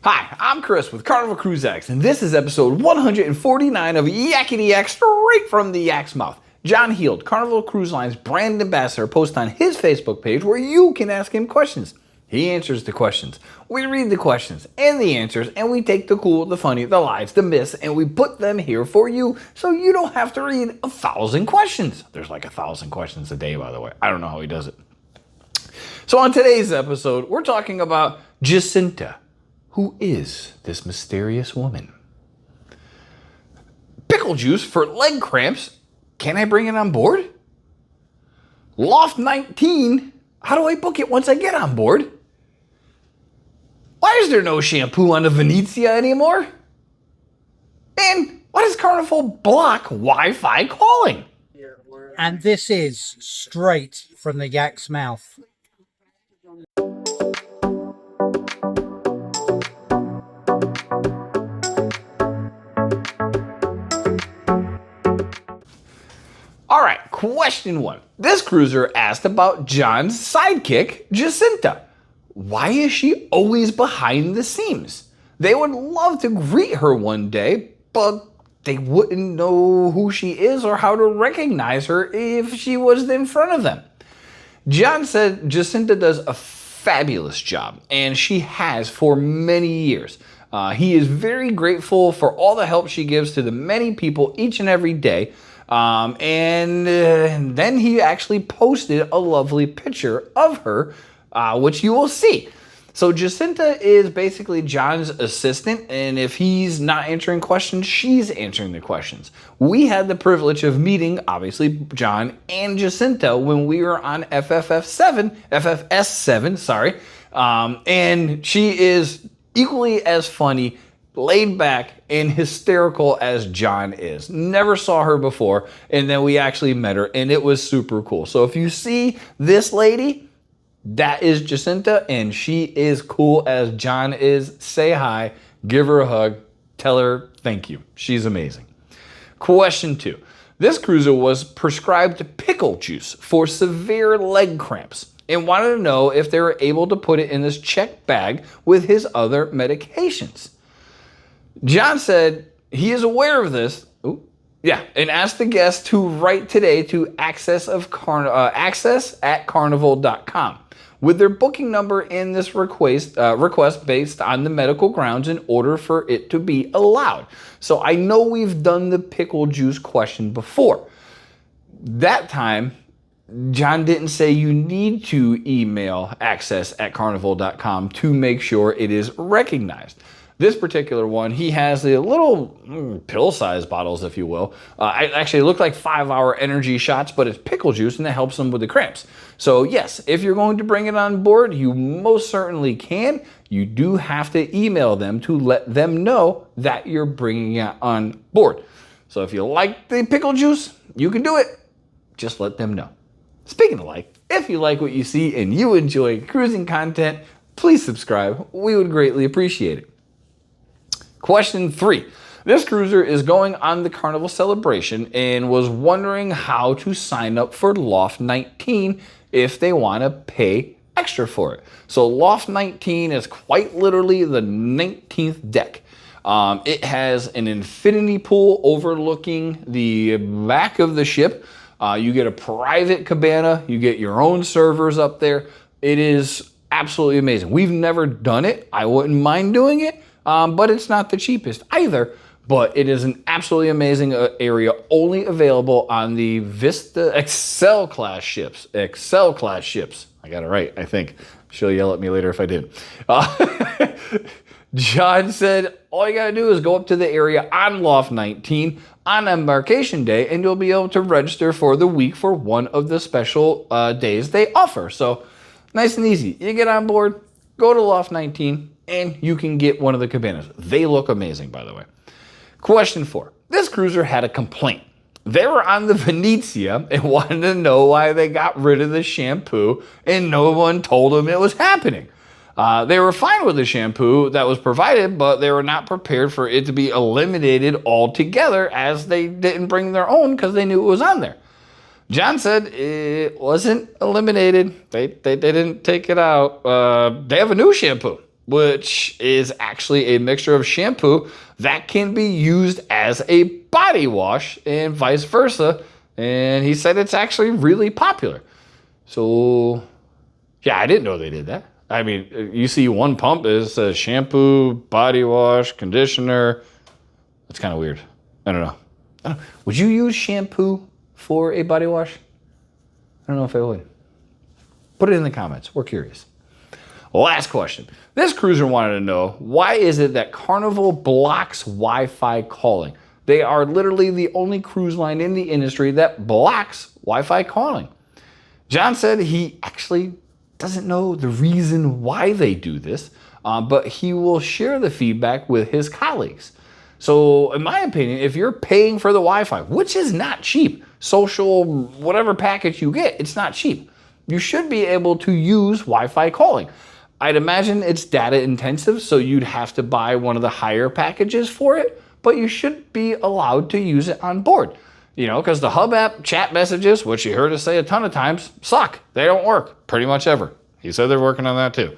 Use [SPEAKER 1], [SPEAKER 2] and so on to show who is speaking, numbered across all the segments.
[SPEAKER 1] Hi, I'm Chris with Carnival Cruise X, and this is episode 149 of Yakety-Yak straight from the Yak's mouth. John Heald, Carnival Cruise Line's brand ambassador, posts on his Facebook page where you can ask him questions. He answers the questions. We read the questions and the answers, and we take the cool, the funny, the lies, the myths, and we put them here for you so you don't have to read 1,000 questions. There's like 1,000 questions a day, by the way. I don't know how he does it. So on today's episode, we're talking about Jacinta. Who is this mysterious woman? Pickle juice for leg cramps. Can I bring it on board? Loft 19. How do I book it once I get on board? Why is there no shampoo on the Venzia anymore? And why does Carnival block Wi-Fi calling?
[SPEAKER 2] And this is straight from the Yak's mouth.
[SPEAKER 1] All right, question one. This cruiser asked about John's sidekick, Jacinta. Why is she always behind the scenes? They would love to greet her one day, but they wouldn't know who she is or how to recognize her if she was in front of them. John said Jacinta does a fabulous job, and she has for many years. He is very grateful for all the help she gives to the many people each and every day. And then he actually posted a lovely picture of her, which you will see. So Jacinta is basically John's assistant, and if he's not answering questions, she's answering the questions. We had the privilege of meeting, obviously, John and Jacinta when we were on FFS7, sorry. And she is equally as funny, laid back, and hysterical as John is. Never saw her before, and then we actually met her, and it was super cool. So if you see this lady, that is Jacinta, and she is cool as John is. Say hi, give her a hug, tell her thank you. She's amazing. Question two. This cruiser was prescribed pickle juice for severe leg cramps and wanted to know if they were able to put it in this checked bag with his other medications. John said he is aware of this, and asked the guests to write today to access at carnival.com with their booking number in this request based on the medical grounds in order for it to be allowed. So I know we've done the pickle juice question before. That time, John didn't say you need to email access at carnival.com to make sure it is recognized. This particular one, he has a little pill-sized bottles, if you will. Actually, it looked like 5-hour energy shots, but it's pickle juice, and it helps them with the cramps. So yes, if you're going to bring it on board, you most certainly can. You do have to email them to let them know that you're bringing it on board. So if you like the pickle juice, you can do it. Just let them know. Speaking of like, if you like what you see and you enjoy cruising content, please subscribe. We would greatly appreciate it. Question three. This cruiser is going on the Carnival celebration and was wondering how to sign up for Loft 19 if they want to pay extra for it. So Loft 19 is quite literally the 19th deck. It has an infinity pool overlooking the back of the ship. You get a private cabana. You get your own servers up there. It is absolutely amazing. We've never done it. I wouldn't mind doing it. But it's not the cheapest either. But it is an absolutely amazing area, only available on the Vista Excel class ships. Excel class ships. I got it right, I think. She'll yell at me later if I did. John said, all you got to do is go up to the area on Loft 19 on embarkation day, and you'll be able to register for the week for one of the special days they offer. So nice and easy. You get on board, go to Loft 19, and you can get one of the cabanas. They look amazing, by the way. Question four. This cruiser had a complaint. They were on the Venzia and wanted to know why they got rid of the shampoo and no one told them it was happening. They were fine with the shampoo that was provided, but they were not prepared for it to be eliminated altogether as they didn't bring their own because they knew it was on there. John said it wasn't eliminated. They didn't take it out. They have a new shampoo. which is actually a mixture of shampoo that can be used as a body wash and vice versa. And he said it's actually really popular. So, yeah, I didn't know they did that. I mean, you see one pump is a shampoo, body wash, conditioner. That's kind of weird. I don't know. Would you use shampoo for a body wash? I don't know if I would. Put it in the comments. We're curious. Last question. This cruiser wanted to know, why is it that Carnival blocks Wi-Fi calling? They are literally the only cruise line in the industry that blocks Wi-Fi calling. John said he actually doesn't know the reason why they do this, but he will share the feedback with his colleagues. So in my opinion, if you're paying for the Wi-Fi, which is not cheap, social, whatever package you get, it's not cheap. You should be able to use Wi-Fi calling. I'd imagine it's data intensive, so you'd have to buy one of the higher packages for it, but you should be allowed to use it on board. You know, because the Hub app chat messages, which you heard us say a ton of times, suck. They don't work pretty much ever. He said they're working on that too.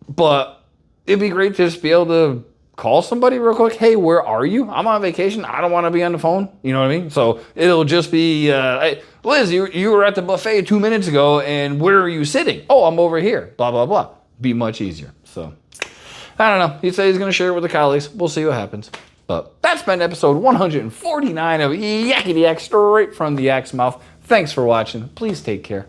[SPEAKER 1] But it'd be great to just be able to call somebody real quick. Hey, where are you? I'm on vacation. I don't want to be on the phone. You know what I mean? So it'll just be, hey, Liz, you were at the buffet 2 minutes ago, and where are you sitting? Oh, I'm over here. Blah, blah, blah. Be much easier. So I don't know. He said he's going to share it with the colleagues. We'll see what happens. But that's been episode 149 of Yakety-Yak, straight from the Yak's mouth. Thanks for watching. Please take care.